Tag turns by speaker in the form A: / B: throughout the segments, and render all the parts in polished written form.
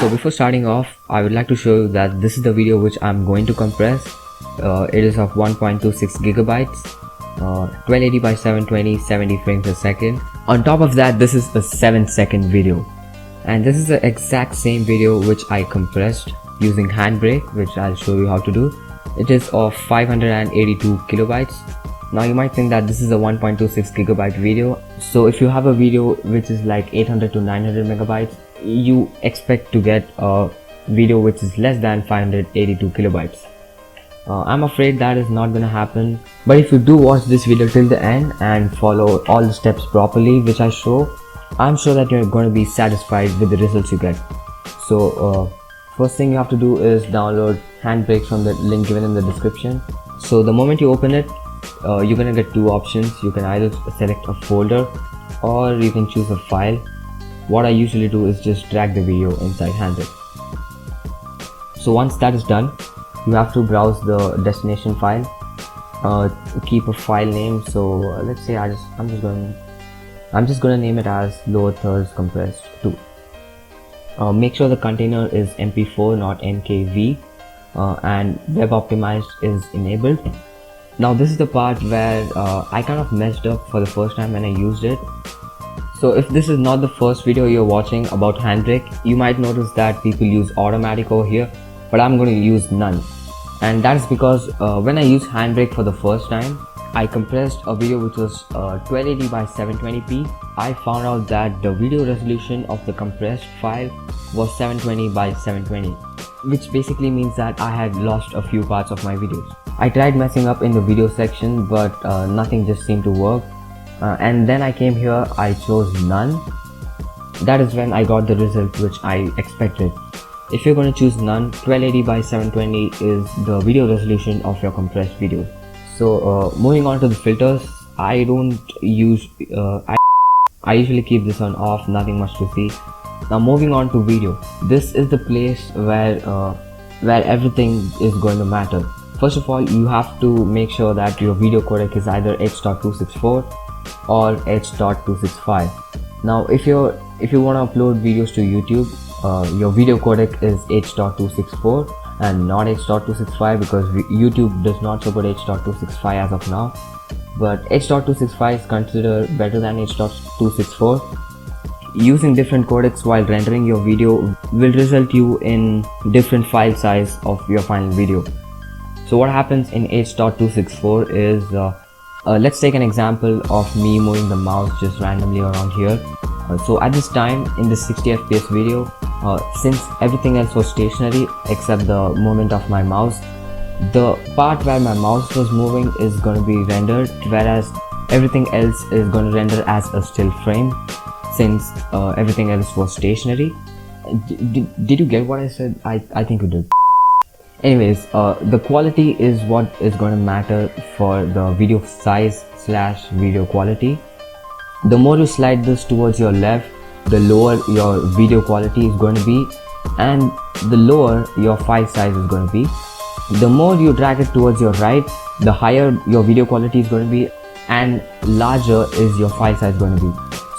A: So before starting off, I would like to show you that this is the video which I'm going to compress. It is of 1.26 gigabytes, 1280 by 720, 70 frames a second. On top of that, this is a 7-second video, and this is the exact same video which I compressed using Handbrake, which I'll show you how to do. It is of 582 kilobytes. Now you might think that this is a 1.26 gigabyte video, so if you have a video which is like 800 to 900 megabytes, you expect to get a video which is less than 582 kilobytes. I'm afraid that is not gonna happen, but if you do watch this video till the end and follow all the steps properly which I show, I'm sure that you're going to be satisfied with the results you get. So first thing you have to do is download Handbrake from the link given in the description. So the moment you open it, you're gonna get two options. You can either select a folder or you can choose a file. What I usually do is just drag the video inside Handbrake. So once that is done, you have to browse the destination file. Keep a file name. So let's say I'm just gonna name it as Lower Thirds Compressed 2. Make sure the container is MP4, not MKV, and web optimized is enabled. Now this is the part where I kind of messed up for the first time when I used it. So if this is not the first video you're watching about Handbrake, you might notice that people use automatic over here, but I'm going to use none. And that is because when I used Handbrake for the first time, I compressed a video which was 1280 by 720p. I found out that the video resolution of the compressed file was 720 by 720, which basically means that I had lost a few parts of my videos. I tried messing up in the video section, but nothing just seemed to work. And then I came here, I chose none. That is when I got the result which I expected. If you're going to choose none, 1280 by 720 is the video resolution of your compressed video. So moving on to the filters, I don't use, I usually keep this on off, nothing much to see. Now moving on to video, this is the place where everything is going to matter. First of all, you have to make sure that your video codec is either H.264 or H.265. Now if you want to upload videos to YouTube, your video codec is H.264 and not H.265, because YouTube does not support H.265 as of now, but H.265 is considered better than H.264. Using different codecs while rendering your video will result you in different file size of your final video. So what happens in H.264 is, let's take an example of me moving the mouse just randomly around here. So at this time in the 60 fps video, since everything else was stationary except the movement of my mouse, the part where my mouse was moving is going to be rendered, whereas everything else is going to render as a still frame, since everything else was stationary. Did you get what I said? I think you did. Anyways, the quality is what is going to matter for the video size / video quality. The more you slide this towards your left, the lower your video quality is going to be, and the lower your file size is going to be. The more you drag it towards your right, the higher your video quality is going to be, and larger is your file size going to be.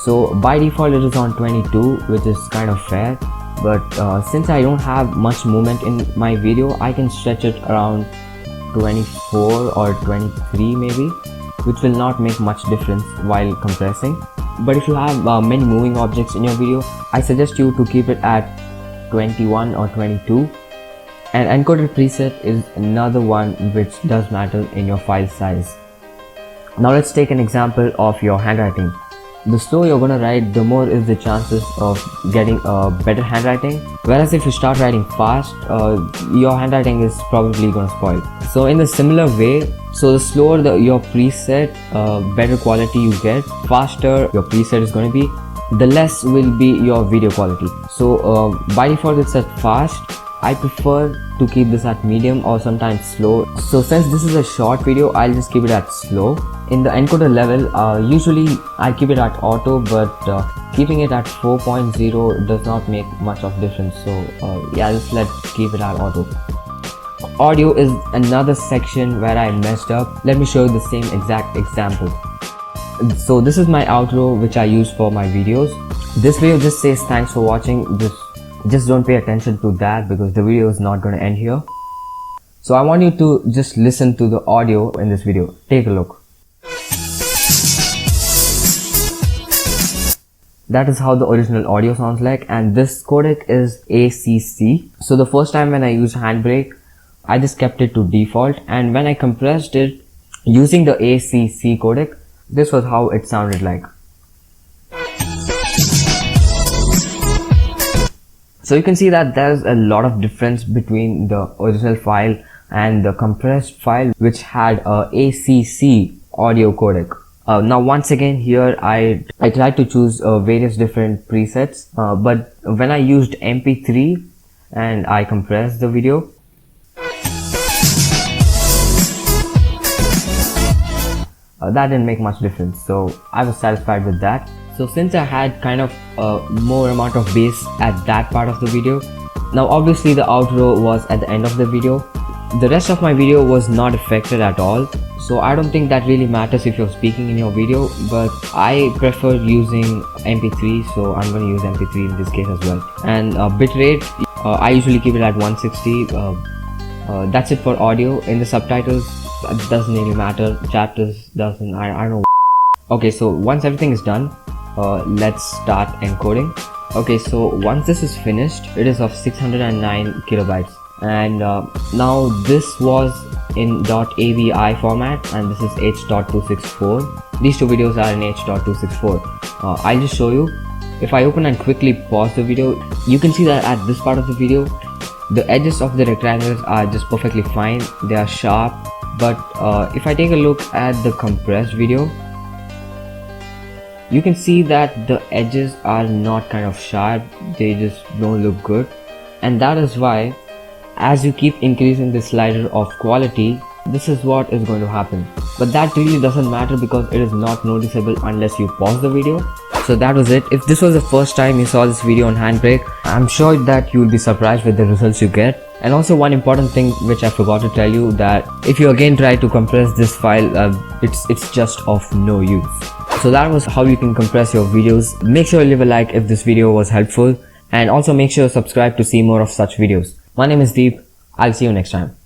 A: So by default it is on 22, which is kind of fair, but since I don't have much movement in my video, I can stretch it around 24 or 23 maybe, which will not make much difference while compressing. But if you have many moving objects in your video, I suggest you to keep it at 21 or 22. And encoded preset is another one which does matter in your file size. Now let's take an example of your handwriting. The slower you're gonna write, the more is the chances of getting a better handwriting. Whereas if you start writing fast, your handwriting is probably gonna spoil. So in the similar way, so the slower your preset, better quality you get, faster your preset is going to be, the less will be your video quality. So by default it's at fast. I prefer to keep this at medium or sometimes slow. So since this is a short video, I'll just keep it at slow. In the encoder level, usually I keep it at auto, but keeping it at 4.0 does not make much of difference. So yeah, let's keep it at auto. Audio is another section where I messed up. Let me show you the same exact example. So this is my outro which I use for my videos. This video just says thanks for watching. This Just don't pay attention to that because the video is not going to end here. So I want you to just listen to the audio in this video. Take a look. That is how the original audio sounds like, and this codec is ACC. So the first time when I used Handbrake, I just kept it to default, and when I compressed it using the ACC codec, this was how it sounded like. So you can see that there's a lot of difference between the original file and the compressed file which had a ACC audio codec. Now once again here I tried to choose various different presets, but when I used MP3 and I compressed the video, that didn't make much difference, so I was satisfied with that. So since I had kind of more amount of bass at that part of the video, now obviously the outro was at the end of the video. The rest of my video was not affected at all, so I don't think that really matters if you're speaking in your video, but I prefer using MP3, so I'm going to use MP3 in this case as well. And bitrate, I usually keep it at 160. That's it for audio. In the subtitles, it doesn't really matter. Chapters doesn't, I don't know. Okay, so once everything is done, let's start encoding. Okay, so once this is finished, it is of 609 kilobytes. And now this was in .avi format and this is H.264. These two videos are in H.264. I'll just show you. If I open and quickly pause the video, you can see that at this part of the video, the edges of the rectangles are just perfectly fine. They are sharp. But if I take a look at the compressed video, you can see that the edges are not kind of sharp. They just don't look good. And that is why, as you keep increasing the slider of quality, this is what is going to happen. But that really doesn't matter because it is not noticeable unless you pause the video. So that was it. If this was the first time you saw this video on Handbrake, I'm sure that you will be surprised with the results you get. And also one important thing which I forgot to tell you, that if you again try to compress this file, it's just of no use. So that was how you can compress your videos. Make sure you leave a like if this video was helpful, and also make sure to subscribe to see more of such videos. My name is Deep. I'll see you next time.